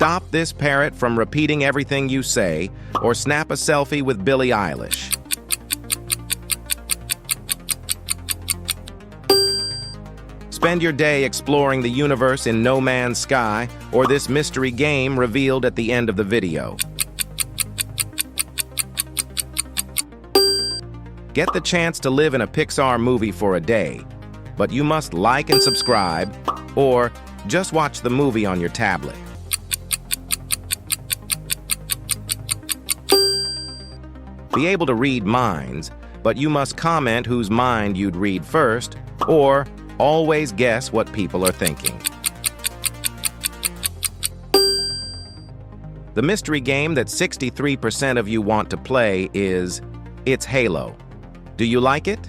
Stop this parrot from repeating everything you say, or snap a selfie with Billie Eilish. Spend your day exploring the universe in No Man's Sky, or this mystery game revealed at the end of the video. Get the chance to live in a Pixar movie for a day, but you must like and subscribe, or just watch the movie on your tablet. Be able to read minds, but you must comment whose mind you'd read first, or always guess what people are thinking. The mystery game that 63% of you want to play is It's Halo. Do you like it?